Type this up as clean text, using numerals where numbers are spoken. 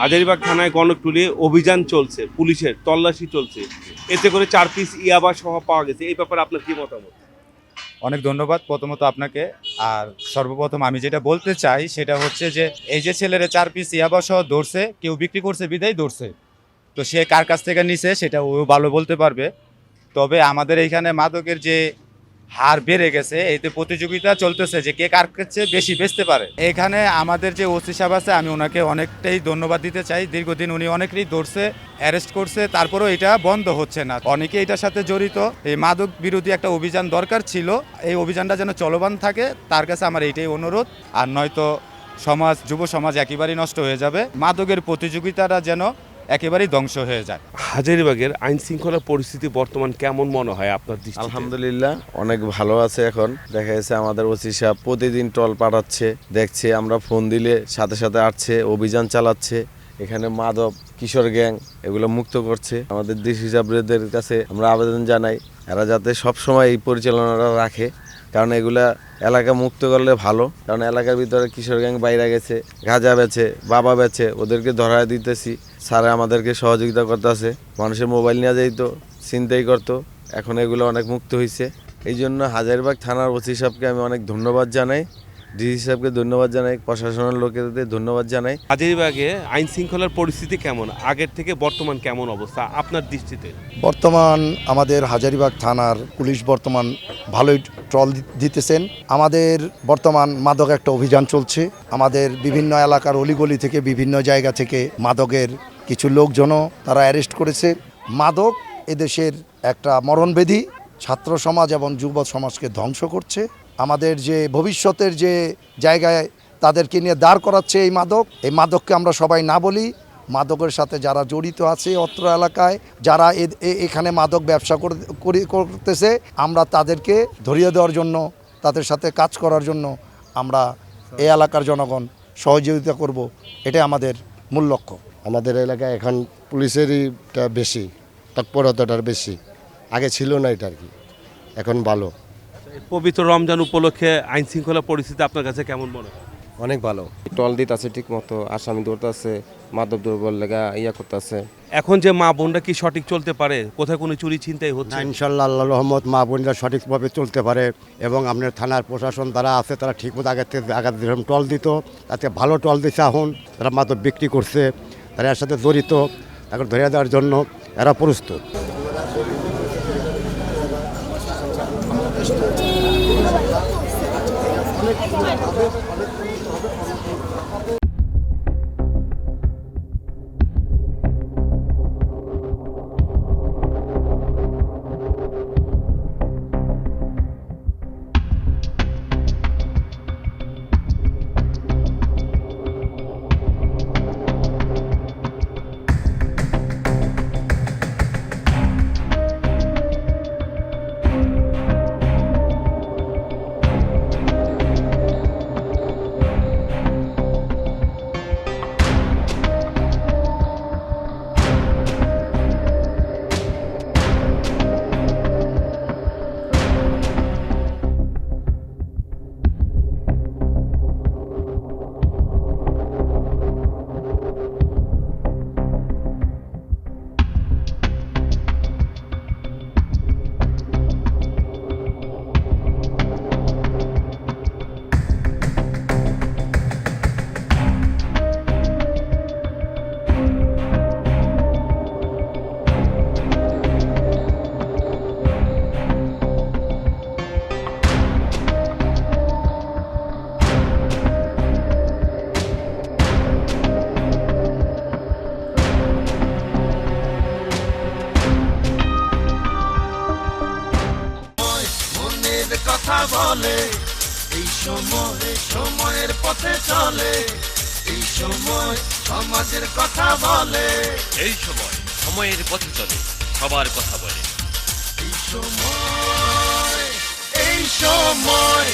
হাজারীবাগ থানায় গণটুলি অভিযান চলছে, পুলিশের তল্লাশি চলছে, এতে করে 4 পিস ইয়াবা সহ পাওয়া গেছে। এই ব্যাপারে আপনার কি মতামত? অনেক ধন্যবাদ প্রথমত আপনাকে। আর সর্বপ্রথম আমি যেটা বলতে চাই সেটা হচ্ছে যে এই যে ছেলেরা 4 পিস ইয়াবা সহ ধরছে, কেউ বিক্রি করছে বিদায় ধরছে, তো সে কার কাছ থেকে নিছে সেটা ও ভালো বলতে পারবে। তবে আমাদের এইখানে মাদকের যে হার বেড়ে গেছে, এতে প্রতিযোগিতা চলতেছে যে কে কার কাছে বেশি বেচতে পারে। এখানে আমাদের যে ওসি সাহেব আছে, আমি ওনাকে অনেকটাই ধন্যবাদ দিতে চাই। দীর্ঘদিন উনি অনেকেরই ধরছে, অ্যারেস্ট করছে, তারপরেও এটা বন্ধ হচ্ছে না। অনেকে এটার সাথে জড়িত। এই মাদক বিরোধী একটা অভিযান দরকার ছিল, এই অভিযানটা যেন চলমান থাকে, তার কাছে আমার এইটাই অনুরোধ। আর নয়তো সমাজ, যুব সমাজ একেবারেই নষ্ট হয়ে যাবে। মাদকের প্রতিযোগিতাটা যেন একেবারেই ধ্বংস হয়ে যায়। হাজারীবাগের আইন শৃঙ্খলা পরিস্থিতি বর্তমান কেমন মনে হয় আপনার দৃষ্টিতে? আলহামদুলিল্লাহ অনেক ভালো আছে। এখন দেখা যাচ্ছে আমাদের ওসি সাহেব প্রতিদিন টল পাঠাচ্ছে, দেখছে, আমরা ফোন দিলে সাথে সাথে আসছে, অভিযান চালাচ্ছে। এখানে মাদক, কিশোর গ্যাং এগুলো মুক্ত করছে। আমাদের ডিসি সাহেবদের কাছে আমরা আবেদন জানাই, এরা যাতে সবসময় এই পরিচালনাটা রাখে, কারণ এগুলা এলাকা মুক্ত করলে ভালো। কারণ এলাকার ভিতরে কিশোর গ্যাং বাইরে গেছে, গাঁজা বেচে, বাবা বেচে, ওদেরকে ধরায় দিতেছি। স্যারে আমাদেরকে সহযোগিতা করতেছে। মানুষের মোবাইল নিয়ে যাইতো, ছিনতাই করতো, এখন এগুলো অনেক মুক্ত হয়েছে। এই জন্য হাজারীবাগ থানার ওসি সাহেবকে আমি অনেক ধন্যবাদ জানাই, ডিসি সাহেবকে ধন্যবাদ জানাই, প্রশাসনের লোকেদের ধন্যবাদ জানাই। হাজারীবাগে আইন শৃঙ্খলার পরিস্থিতি কেমন, আগের থেকে বর্তমান কেমন অবস্থা আপনার দৃষ্টিতে? বর্তমান আমাদের হাজারীবাগ থানার পুলিশ বর্তমান ভালোই ট্রল দিতেছেন। আমাদের বর্তমান মাদক একটা অভিযান চলছে। আমাদের বিভিন্ন এলাকার অলিগলি থেকে, বিভিন্ন জায়গা থেকে মাদকের কিছু লোকজনও তারা অ্যারেস্ট করেছে। মাদক এদেশের একটা মরণব্যাধি, ছাত্র সমাজ এবং যুব সমাজকে ধ্বংস করছে। আমাদের যে ভবিষ্যতের যে জায়গায় তাদেরকে নিয়ে দাঁড় করাচ্ছে এই মাদককে আমরা সবাই না বলি। মাদকের সাথে যারা জড়িত আছে অত্র এলাকায়, যারা এখানে মাদক ব্যবসা করতেছে, আমরা তাদেরকে ধরিয়ে দেওয়ার জন্য, তাদের সাথে কাজ করার জন্য আমরা এই এলাকার জনগণ সহযোগিতা করব, এটাই আমাদের মূল লক্ষ্য। আমাদের এলাকায় এখন পুলিশেরইটা বেশি, তৎপরতাটার বেশি, আগে ছিল না এটা আর কি, এখন ভালো। পবিত্র রমজান উপলক্ষে আইন শৃঙ্খলা পরিস্থিতি আপনার কাছে কেমন মনে হয়? অনেক ভালো। টল দিতেছে ঠিক মতো, আসামি ধরতেছে, মাদক দ্রব্যের লেগা করতেছে। এখন যে মা বোনরা কি সঠিক চলতে পারে? কোথায় কোনো চুরি ছিনতাই হচ্ছে? ইনশাল্লাহ আল্লাহ রহমত, মা বোনরা সঠিকভাবে চলতে পারে এবং আপনার থানার প্রশাসন যারা আছে তারা ঠিকমতো আগের যেরকম টল দিত, তাতে ভালো টল দিচ্ছে। এখন তারা মাদক বিক্রি করছে, তারা এর সাথে জড়িত, তাকে ধরে দেওয়ার জন্য এরা প্রস্তুত। কথা বলে এই সময়, সময়ের পথে চলে এই সময়, সমাজের কথা বলে এই সময়, সময়ের পথে চলে, সবার কথা বলে এই সময়, এই সময়।